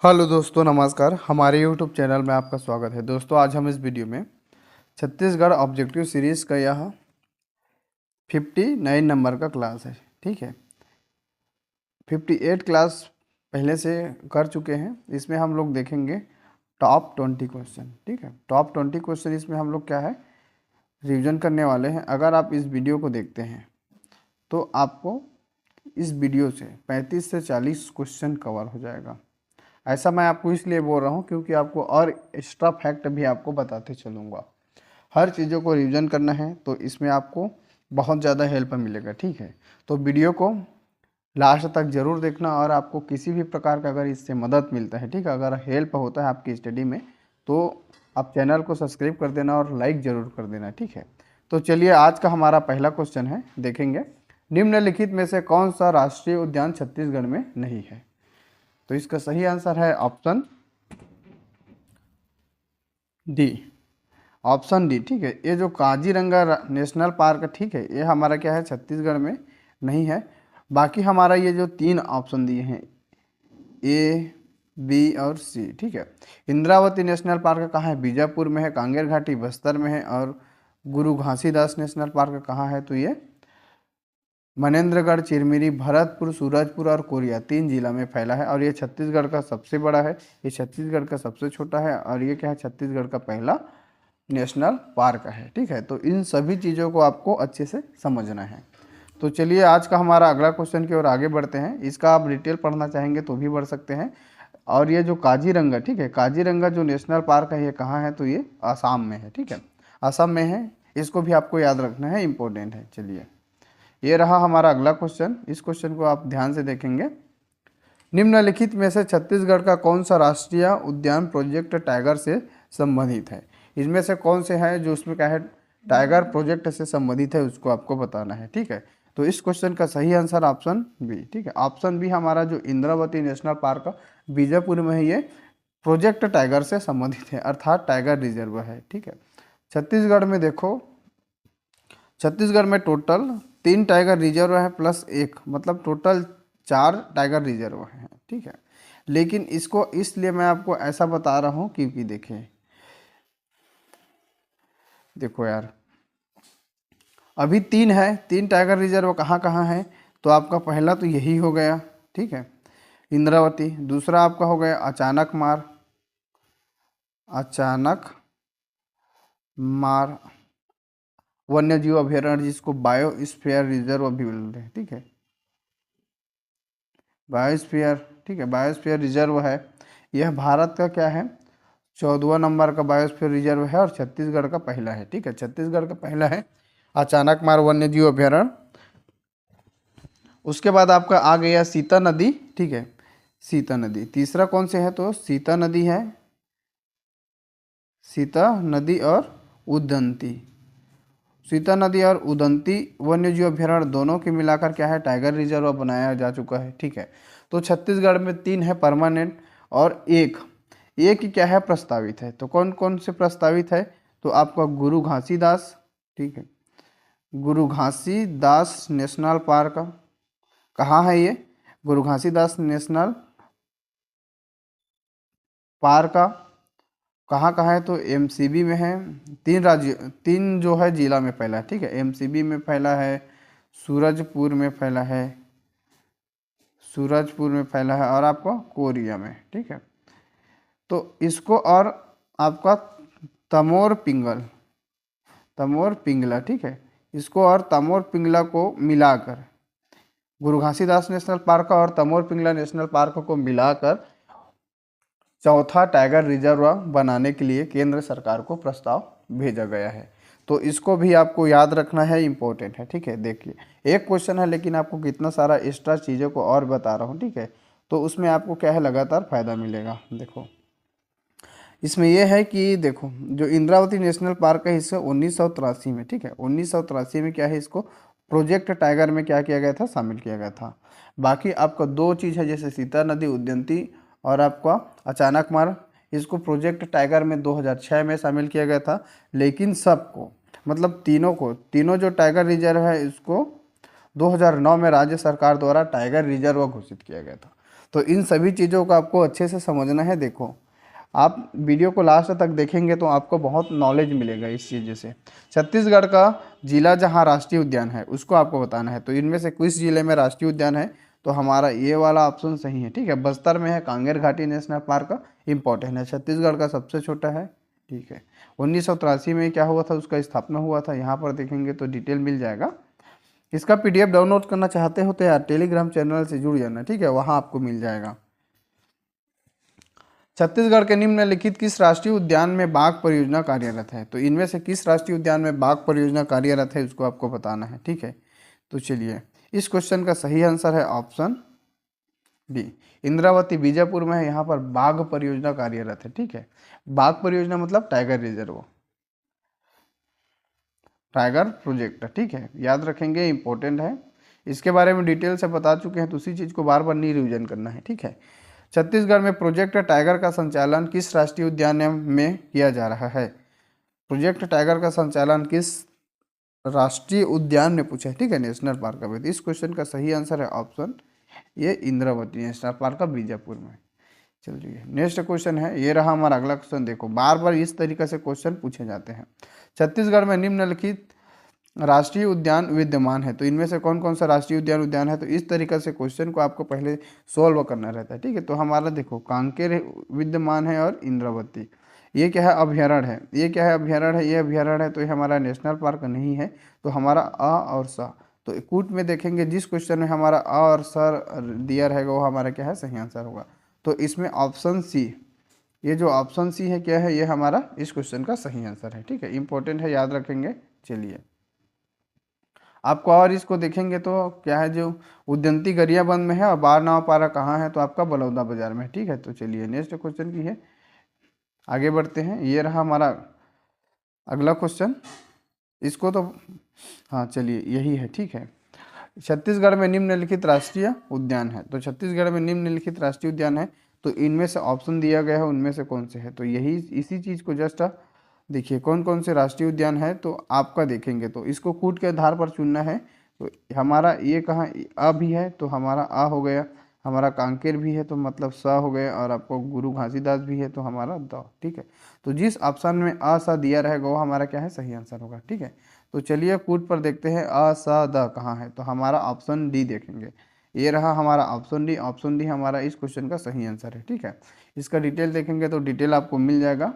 Hello दोस्तों, नमस्कार। हमारे यूट्यूब चैनल में आपका स्वागत है। दोस्तों, आज हम इस वीडियो में छत्तीसगढ़ ऑब्जेक्टिव सीरीज़ का यह 59 नंबर का क्लास है। ठीक है, 58 क्लास पहले से कर चुके हैं। इसमें हम लोग देखेंगे टॉप 20 क्वेश्चन। ठीक है, टॉप 20 क्वेश्चन इसमें हम लोग क्या है, रिवीजन करने वाले हैं। अगर आप इस वीडियो को देखते हैं तो आपको इस वीडियो से 35 से 40 क्वेश्चन कवर हो जाएगा। ऐसा मैं आपको इसलिए बोल रहा हूँ क्योंकि आपको और एक्स्ट्रा फैक्ट भी आपको बताते चलूँगा। हर चीज़ों को रिवीजन करना है तो इसमें आपको बहुत ज़्यादा हेल्प मिलेगा। ठीक है, तो वीडियो को लास्ट तक ज़रूर देखना। और आपको किसी भी प्रकार का अगर इससे मदद मिलता है, ठीक है, अगर हेल्प होता है आपकी स्टडी में, तो आप चैनल को सब्सक्राइब कर देना और लाइक ज़रूर कर देना। ठीक है, तो चलिए आज का हमारा पहला क्वेश्चन है, देखेंगे निम्नलिखित में से कौन सा राष्ट्रीय उद्यान छत्तीसगढ़ में नहीं है। तो इसका सही आंसर है ऑप्शन डी, ऑप्शन डी। ठीक है, ये जो काजीरंगा नेशनल पार्क, ठीक है, ये हमारा क्या है, छत्तीसगढ़ में नहीं है। बाकी हमारा ये जो तीन ऑप्शन दिए हैं, ए, बी और सी, ठीक है। इंद्रावती नेशनल पार्क कहाँ है, बीजापुर में है। कांगेर घाटी बस्तर में है। और गुरु घासीदास नेशनल पार्क कहाँ है, तो ये मनेन्द्रगढ़, चिरमिरी, भरतपुर, सूरजपुर और कोरिया 3 जिला में फैला है। और ये छत्तीसगढ़ का सबसे बड़ा है, ये छत्तीसगढ़ का सबसे छोटा है, और ये क्या है, छत्तीसगढ़ का पहला नेशनल पार्क है। ठीक है, तो इन सभी चीज़ों को आपको अच्छे से समझना है। तो चलिए आज का हमारा अगला क्वेश्चन की ओर आगे बढ़ते हैं। इसका आप डिटेल पढ़ना चाहेंगे तो भी बढ़ सकते हैं। और ये जो काजीरंगा, ठीक है, काजीरंगा जो नेशनल पार्क है, ये कहाँ है, तो ये आसाम में है। ठीक है, आसाम में है। इसको भी आपको याद रखना है, इम्पोर्टेंट है। चलिए, ये रहा हमारा अगला क्वेश्चन। इस क्वेश्चन को आप ध्यान से देखेंगे। निम्नलिखित में से छत्तीसगढ़ का कौन सा राष्ट्रीय उद्यान प्रोजेक्ट टाइगर से संबंधित है। इसमें से कौन से है जो उसमें क्या है, टाइगर प्रोजेक्ट से संबंधित है, उसको आपको बताना है। ठीक है, तो इस क्वेश्चन का सही आंसर ऑप्शन बी। ठीक है, ऑप्शन बी हमारा जो इंद्रावती नेशनल पार्क बीजापुर में है, ये प्रोजेक्ट टाइगर से संबंधित है, अर्थात टाइगर रिजर्व है। ठीक है, छत्तीसगढ़ में देखो, छत्तीसगढ़ में टोटल 3 टाइगर रिजर्व है प्लस एक, मतलब टोटल 4 टाइगर रिजर्व हैं। ठीक है, लेकिन इसको इसलिए मैं आपको ऐसा बता रहा हूँ क्योंकि देखो यार, अभी 3 है, 3 टाइगर रिजर्व कहाँ कहाँ है, तो आपका पहला तो यही हो गया। ठीक है, इंद्रावती। दूसरा आपका हो गया अचानक मार, अचानक मार वन्य जीव अभयारण्य, जिसको बायोस्फीयर रिजर्व भी बोलते हैं। ठीक है, बायोस्फीयर, ठीक है, बायोस्फीयर रिजर्व है। यह भारत का क्या है, 14वां नंबर का बायोस्फीयर रिजर्व है, और छत्तीसगढ़ का पहला है। ठीक है, छत्तीसगढ़ का पहला है अचानक मार वन्य जीव अभयारण्य। उसके बाद आपका आ गया सीता नदी। ठीक है, सीता नदी। तीसरा कौन से है, तो सीता नदी है, सीता नदी और उदंती। सीता नदी और उदंती वन्यजीव अभयारण्य दोनों के मिलाकर क्या है, टाइगर रिजर्व बनाया जा चुका है। ठीक है, तो छत्तीसगढ़ में 3 है परमानेंट, और एक एक क्या है, प्रस्तावित है। तो कौन कौन से प्रस्तावित है, तो आपका गुरु घासीदास, ठीक है, गुरु घासीदास नेशनल पार्क कहाँ है, ये गुरु घासीदास नेशनल पार्क कहाँ कहाँ है, तो एमसीबी में है। 3 जो है जिला में फैला है। ठीक है, एमसीबी में फैला है, सूरजपुर में फैला है, सूरजपुर में फैला है, और आपको कोरिया में। ठीक है, तो इसको और आपका तमोर पिंगल, तमोर पिंगला, ठीक है, इसको और तमोर पिंगला को मिलाकर, गुरु घासीदास नेशनल पार्क और तमोर पिंगला नेशनल पार्क को मिलाकर चौथा टाइगर रिजर्व बनाने के लिए केंद्र सरकार को प्रस्ताव भेजा गया है। तो इसको भी आपको याद रखना है, इम्पोर्टेंट है। ठीक है, देखिए एक क्वेश्चन है, लेकिन आपको कितना सारा एक्स्ट्रा चीज़ों को और बता रहा हूँ। ठीक है, तो उसमें आपको क्या है, लगातार फायदा मिलेगा। देखो इसमें यह है कि देखो, जो इंद्रावती नेशनल पार्क है, इससे 1983 में, ठीक है, 1983 में क्या है, इसको प्रोजेक्ट टाइगर में क्या किया गया था, शामिल किया गया था। बाकी आपका 2 चीज़ है, जैसे सीता नदी उद्यंती और आपका अचानक मार, इसको प्रोजेक्ट टाइगर में 2006 में शामिल किया गया था। लेकिन सबको, मतलब तीनों को, तीनों जो टाइगर रिजर्व है, इसको 2009 में राज्य सरकार द्वारा टाइगर रिजर्व घोषित किया गया था। तो इन सभी चीज़ों को आपको अच्छे से समझना है। देखो, आप वीडियो को लास्ट तक देखेंगे तो आपको बहुत नॉलेज मिलेगा इस चीज़ से। छत्तीसगढ़ का जिला जहाँ राष्ट्रीय उद्यान है उसको आपको बताना है। तो इनमें से किस जिले में राष्ट्रीय उद्यान है, तो हमारा ये वाला ऑप्शन सही है, ठीक है। बस्तर में है कांगेर घाटी नेशनल पार्क, इम्पोर्टेंट है, छत्तीसगढ़ का सबसे छोटा है, ठीक है। 1983 में क्या हुआ था, उसका स्थापना हुआ था, यहाँ पर देखेंगे तो डिटेल मिल जाएगा। इसका PDF डाउनलोड करना चाहते हो तो यार टेलीग्राम चैनल से जुड़ जाना, ठीक है, वहाँ आपको मिल जाएगा। छत्तीसगढ़ के निम्नलिखित किस राष्ट्रीय उद्यान में बाघ परियोजना कार्यरत है, तो इनमें से किस राष्ट्रीय उद्यान में बाघ परियोजना कार्यरत है उसको आपको बताना है, ठीक है। तो चलिए, इस क्वेश्चन का सही आंसर है ऑप्शन डी, इंद्रावती बीजापुर में है, यहाँ पर बाघ परियोजना कार्यरत है, ठीक है। बाघ परियोजना मतलब टाइगर रिजर्व, टाइगर प्रोजेक्ट, ठीक है, याद रखेंगे, इंपॉर्टेंट है। इसके बारे में डिटेल से बता चुके हैं तो उसी चीज़ को बार बार नहीं रिविजन करना है, ठीक है। छत्तीसगढ़ में प्रोजेक्ट टाइगर का संचालन किस राष्ट्रीय उद्यान में किया जा रहा है, प्रोजेक्ट टाइगर का संचालन किस राष्ट्रीय उद्यान में पूछा है, ठीक है, नेशनल पार्क का। इस क्वेश्चन का सही आंसर है ऑप्शन ये, इंद्रावती नेशनल पार्क का बीजापुर में। चलिए, नेक्स्ट क्वेश्चन है, ये रहा हमारा अगला क्वेश्चन। देखो, बार बार इस तरीके से क्वेश्चन पूछे जाते हैं। छत्तीसगढ़ में निम्नलिखित राष्ट्रीय उद्यान विद्यमान है, तो इनमें से कौन कौन सा राष्ट्रीय उद्यान है, तो इस तरीके से क्वेश्चन को आपको पहले सॉल्व करना रहता है, ठीक है। तो हमारा देखो, कांकेर विद्यमान है और इंद्रावती, ये क्या है, अभ्यारण्य है, ये क्या है, अभ्यारण्य है, ये अभ्यारण्य है, तो ये हमारा नेशनल पार्क नहीं है। तो हमारा अ और स, तो कूट में देखेंगे जिस क्वेश्चन में हमारा अ और सर दिया रहेगा वो हमारा क्या है, सही आंसर होगा। तो इसमें ऑप्शन सी, ये जो ऑप्शन सी है क्या है, ये हमारा इस क्वेश्चन का सही आंसर है, ठीक है, इंपॉर्टेंट है, याद रखेंगे। चलिए, आपको और इसको देखेंगे तो क्या है, जो उदंती गरियाबंद में है और बारनाव पारा कहाँ है, तो आपका बलौदा बाजार में, ठीक है। तो चलिए, नेक्स्ट क्वेश्चन की है, आगे बढ़ते हैं। ये रहा हमारा अगला क्वेश्चन, इसको तो हाँ चलिए यही है, ठीक है। छत्तीसगढ़ में निम्नलिखित राष्ट्रीय उद्यान है, तो छत्तीसगढ़ में निम्नलिखित राष्ट्रीय उद्यान है, तो इनमें से ऑप्शन दिया गया है उनमें से कौन से है, तो यही इसी चीज़ को जस्ट देखिए कौन कौन से राष्ट्रीय उद्यान है, तो आपका देखेंगे तो इसको कूट के आधार पर चुनना है। तो हमारा ये कहाँ अ भी है, तो हमारा आ हो गया, हमारा कांकेर भी है तो मतलब स हो गया, और आपको गुरु घासीदास भी है तो हमारा द, ठीक है। तो जिस ऑप्शन में अ सा दिया रहेगा वो हमारा क्या है, सही आंसर होगा, ठीक है। तो चलिए कूट पर देखते हैं अ स द कहाँ है, तो हमारा ऑप्शन डी देखेंगे, ये रहा हमारा ऑप्शन डी। ऑप्शन डी हमारा इस क्वेश्चन का सही आंसर है, ठीक है। इसका डिटेल देखेंगे तो डिटेल आपको मिल जाएगा।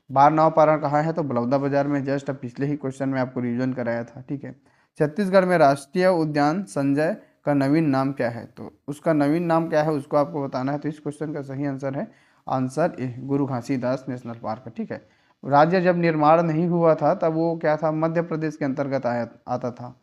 बारनाव पारा कहाँ है, तो बलौदा बाजार में, जस्ट पिछले ही क्वेश्चन में आपको रिवीजन कराया था, ठीक है। छत्तीसगढ़ में राष्ट्रीय उद्यान संजय का नवीन नाम क्या है, तो उसका नवीन नाम क्या है उसको आपको बताना है। तो इस क्वेश्चन का सही आंसर है answer A, Guru Ghasidas national park, ठीक है। राज्य जब निर्माण नहीं हुआ था तब वो क्या था, मध्य प्रदेश के अंतर्गत आता था।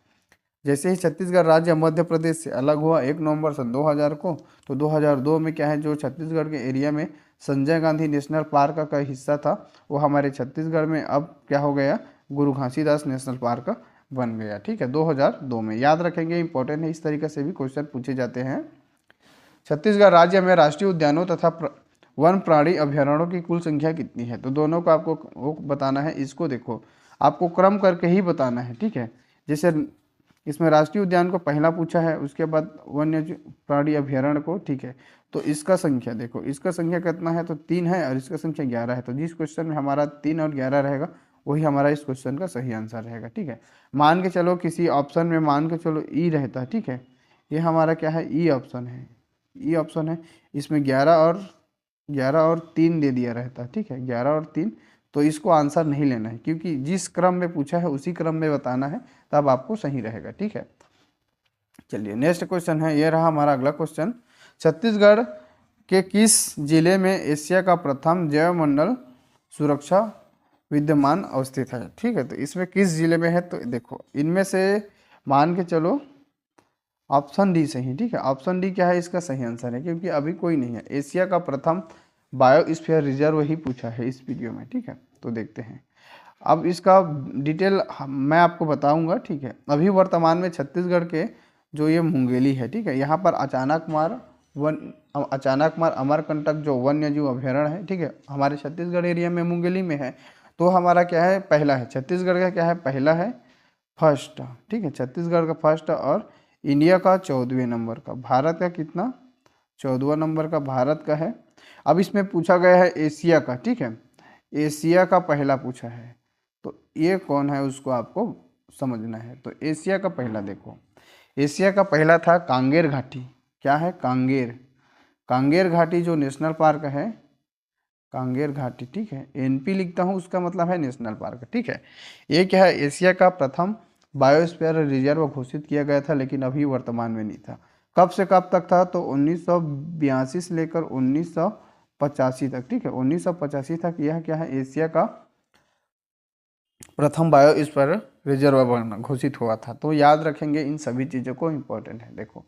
जैसे ही छत्तीसगढ़ राज्य मध्य प्रदेश से अलग हुआ 1 नवंबर सन 2000 को, तो 2002 में क्या है, जो छत्तीसगढ़ के एरिया में संजय गांधी नेशनल पार्क का हिस्सा था वो हमारे छत्तीसगढ़ में अब क्या हो गया, गुरु घासीदास नेशनल पार्क बन गया, ठीक है, 2002 में। याद रखेंगे, इंपॉर्टेंट है, इस तरीके से भी क्वेश्चन पूछे जाते हैं। छत्तीसगढ़ राज्य में राष्ट्रीय उद्यानों तथा वन प्राणी अभ्यारण्यों की कुल संख्या कितनी है, तो दोनों को आपको वो बताना है। इसको देखो, आपको क्रम करके ही बताना है, ठीक है। जैसे इसमें राष्ट्रीय उद्यान को पहला पूछा है, उसके बाद वन्य प्राणी अभ्यारण्य को, ठीक है। तो इसका संख्या देखो, इसका संख्या कितना है, तो 3 है, और इसका संख्या 11 है। तो जिस क्वेश्चन में हमारा 3 और 11 रहेगा वही हमारा इस क्वेश्चन का सही आंसर रहेगा, ठीक है। मान के चलो किसी ऑप्शन में मान के चलो ई रहता है, ठीक है, ये हमारा क्या है, ई ऑप्शन है, ई ऑप्शन है, इसमें 11 और 3 दे दिया रहता है, ठीक है, 11 और 3। तो इसको आंसर नहीं लेना है, क्योंकि जिस क्रम में पूछा है उसी क्रम में बताना है, तब आपको सही रहेगा, ठीक है। चलिए, नेक्स्ट क्वेश्चन है, ये रहा हमारा अगला क्वेश्चन। छत्तीसगढ़ के किस जिले में एशिया का प्रथम जैव मंडल सुरक्षा विद्यमान अवस्थित है, ठीक है। तो इसमें किस जिले में है, तो देखो इनमें से मान के चलो ऑप्शन डी सही, ठीक है। ऑप्शन डी क्या है, इसका सही आंसर है, क्योंकि अभी कोई नहीं है। एशिया का प्रथम बायोस्फीयर रिजर्व ही पूछा है इस वीडियो में, ठीक है। तो देखते हैं, अब इसका डिटेल मैं आपको बताऊंगा, ठीक है। अभी वर्तमान में छत्तीसगढ़ के जो ये मुंगेली है, ठीक है, यहाँ पर अचानकमार अमरकंटक जो वन्य जीव अभ्यारण्य है, ठीक है, हमारे छत्तीसगढ़ एरिया में मुंगेली में है। तो हमारा क्या है, पहला है, छत्तीसगढ़ का क्या है, पहला है, फर्स्ट, ठीक है, छत्तीसगढ़ का फर्स्ट, और इंडिया का 14वें नंबर का, भारत का कितना, 14वां नंबर का भारत का है। अब इसमें पूछा गया है एशिया का, ठीक है, एशिया का पहला पूछा है, तो ये कौन है उसको आपको समझना है। तो एशिया का पहला देखो, एशिया का पहला था कांगेर घाटी। क्या है? कांगेर, कांगेर घाटी जो नेशनल पार्क है, कांगेर घाटी, ठीक है, एनपी लिखता हूँ उसका मतलब है नेशनल पार्क, ठीक है। ये क्या है? एशिया का प्रथम बायोस्फीयर रिजर्व घोषित किया गया था, लेकिन अभी वर्तमान में नहीं था। कब से कब तक था? तो 1982 से लेकर 1985 तक, ठीक है, 1985 तक यह क्या है? एशिया का प्रथम बायोस्फीयर रिजर्व घोषित हुआ था। तो याद रखेंगे इन सभी चीज़ों को, इम्पोर्टेंट है। देखो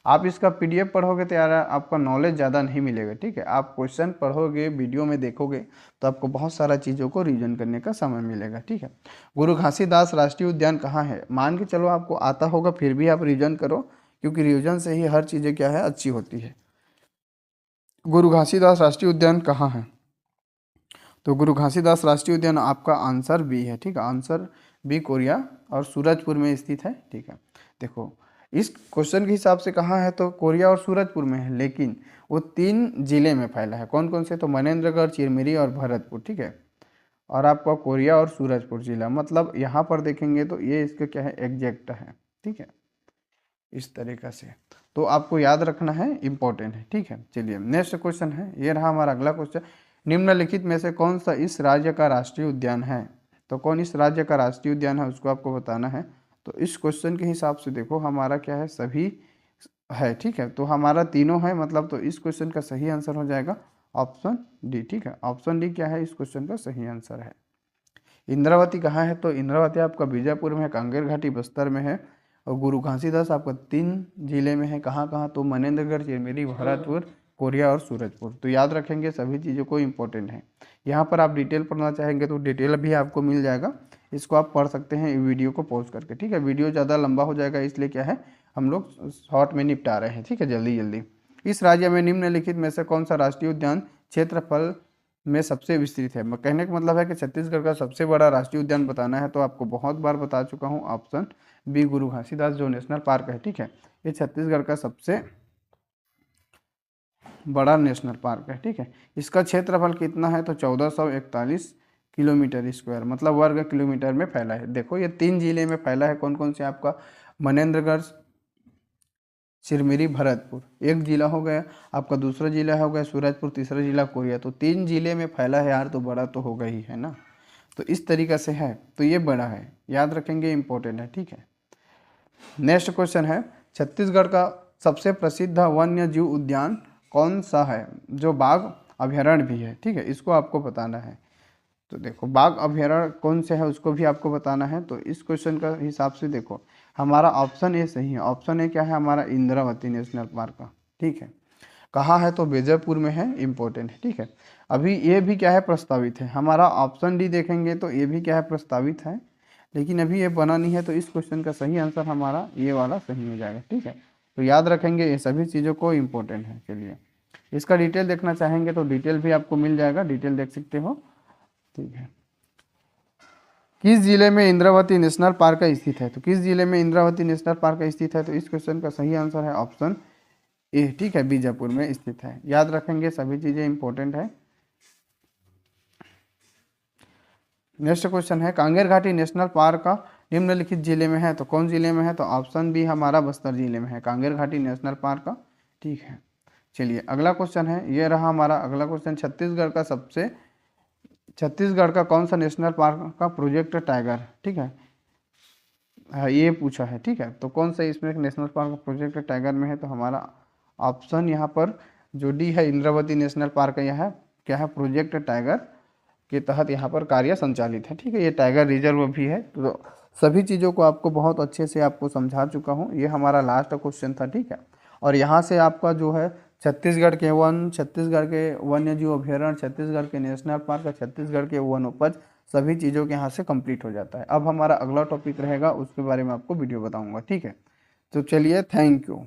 आप इसका पीडीएफ पढ़ोगे तो यार आपका नॉलेज ज़्यादा नहीं मिलेगा, ठीक है। आप क्वेश्चन पढ़ोगे, वीडियो में देखोगे तो आपको बहुत सारा चीज़ों को रिवीजन करने का समय मिलेगा, ठीक है। गुरु घासीदास राष्ट्रीय उद्यान कहाँ है? मान के चलो आपको आता होगा, फिर भी आप रिवीजन करो, क्योंकि रिवीजन से ही हर चीज़ें क्या है? अच्छी होती है। गुरु घासीदास राष्ट्रीय उद्यान कहाँ है? तो गुरु घासीदास राष्ट्रीय उद्यान आपका आंसर बी है, ठीक है, आंसर बी कोरिया और सूरजपुर में स्थित है, ठीक है। देखो इस क्वेश्चन के हिसाब से कहाँ है? तो कोरिया और सूरजपुर में है, लेकिन वो 3 जिले में फैला है। कौन कौन से? तो मनेंद्रगढ़, चिरमिरी और भरतपुर, ठीक है। और आपका कोरिया और सूरजपुर जिला, मतलब यहाँ पर देखेंगे तो ये इसका क्या है? एग्जैक्ट है, ठीक है, इस तरीक़ा से। तो आपको याद रखना है, इम्पोर्टेंट है, ठीक है। चलिए नेक्स्ट क्वेश्चन है, ये रहा हमारा अगला क्वेश्चन। निम्नलिखित में से कौन सा इस राज्य का राष्ट्रीय उद्यान है? तो कौन इस राज्य का राष्ट्रीय उद्यान है उसको आपको बताना है। तो इस क्वेश्चन के हिसाब से देखो हमारा क्या है? सभी है, ठीक है, तो हमारा तीनों है, मतलब तो इस क्वेश्चन का सही आंसर हो जाएगा ऑप्शन डी, ठीक है। ऑप्शन डी क्या है? इस क्वेश्चन का सही आंसर है। इंद्रावती कहाँ है? तो इंद्रावती आपका बीजापुर में है, कांगेर घाटी बस्तर में है, और गुरु घासीदास आपका 3 जिले में है। कहाँ कहाँ? तो मनेंद्रगढ़, चिरमिरी, भरतपुर, कोरिया और सूरजपुर। तो याद रखेंगे सभी चीज़ों को, इम्पोर्टेंट है। यहाँ पर आप डिटेल पढ़ना चाहेंगे तो डिटेल भी आपको मिल जाएगा, इसको आप पढ़ सकते हैं वीडियो को पॉज करके, ठीक है। वीडियो ज़्यादा लंबा हो जाएगा, इसलिए क्या है हम लोग शॉर्ट में निपटा रहे हैं, ठीक है, जल्दी जल्दी। इस राज्य में निम्नलिखित में से कौन सा राष्ट्रीय उद्यान क्षेत्रफल में सबसे विस्तृत है? कहने का मतलब है कि छत्तीसगढ़ का सबसे बड़ा राष्ट्रीय उद्यान बताना है, तो आपको बहुत बार बता चुका हूँ, ऑप्शन बी गुरु घासीदास जो नेशनल पार्क है, ठीक है, ये छत्तीसगढ़ का सबसे बड़ा नेशनल पार्क है, ठीक है। इसका क्षेत्रफल कितना है? तो 1441 किलोमीटर स्क्वायर, मतलब वर्ग किलोमीटर में फैला है। देखो ये 3 जिले में फैला है। कौन कौन से? आपका मनेंद्रगढ़, चिरमिरी, भरतपुर एक जिला हो गया, आपका दूसरा जिला हो गया सूरजपुर, तीसरा जिला कोरिया। तो 3 जिले में फैला है यार, तो बड़ा तो होगा ही, है ना। तो इस तरीक़ा से है, तो ये बड़ा है, याद रखेंगे, इम्पोर्टेंट है, ठीक है। नेक्स्ट क्वेश्चन है, छत्तीसगढ़ का सबसे प्रसिद्ध वन्य जीव उद्यान कौन सा है जो बाघ अभयारण्य भी है, ठीक है, इसको आपको बताना है। तो देखो बाघ अभयारण्य कौन से है उसको भी आपको बताना है। तो इस क्वेश्चन का हिसाब से देखो हमारा ऑप्शन ए सही है। ऑप्शन ए क्या है? हमारा इंद्रावती नेशनल पार्क का, ठीक है। कहाँ है? तो बीजापुर में है, इम्पोर्टेंट है, ठीक है। अभी ये भी क्या है? प्रस्तावित है। हमारा ऑप्शन डी देखेंगे तो ये भी क्या है? प्रस्तावित है, लेकिन अभी ये बना नहीं है। तो इस क्वेश्चन का सही आंसर हमारा ये वाला सही हो जाएगा, ठीक है। तो याद रखेंगे ये सभी चीज़ों को, इम्पोर्टेंट है। चलिए इसका डिटेल देखना चाहेंगे तो डिटेल भी आपको मिल जाएगा, डिटेल देख सकते हो, ठीक है। किस जिले में इंद्रावती नेशनल पार्क स्थित है? तो किस जिले में इंद्रावती नेशनल पार्क स्थित है? तो इस क्वेश्चन का सही आंसर है ऑप्शन ए, ठीक है, बीजापुर में स्थित है। याद रखेंगे सभी चीज़ें, इंपॉर्टेंट है। नेक्स्ट क्वेश्चन है, कांगेर घाटी नेशनल पार्क का निम्नलिखित जिले में है, तो कौन जिले में है? तो ऑप्शन बी हमारा बस्तर जिले में है, कांगेर घाटी नेशनल पार्क का, ठीक है। चलिए अगला क्वेश्चन है, ये रहा हमारा अगला क्वेश्चन, छत्तीसगढ़ का कौन सा नेशनल पार्क का प्रोजेक्ट टाइगर, ठीक है, ये पूछा है, ठीक है। तो कौन सा इसमें नेशनल पार्क प्रोजेक्ट टाइगर में है? तो हमारा ऑप्शन यहाँ पर जो डी है, इंद्रावती नेशनल पार्क यह है क्या है? प्रोजेक्ट टाइगर के तहत यहाँ पर कार्य संचालित है, ठीक है। ये टाइगर रिजर्व भी है। तो सभी चीज़ों को आपको बहुत अच्छे से आपको समझा चुका हूँ। ये हमारा लास्ट क्वेश्चन था, ठीक है। और यहाँ से आपका जो है छत्तीसगढ़ के वन्य जीव अभ्यारण्य, छत्तीसगढ़ के नेशनल पार्क, छत्तीसगढ़ के वनोपज, सभी चीज़ों के यहाँ से कंप्लीट हो जाता है। अब हमारा अगला टॉपिक रहेगा, उसके बारे में आपको वीडियो बताऊँगा, ठीक है। तो चलिए, थैंक यू।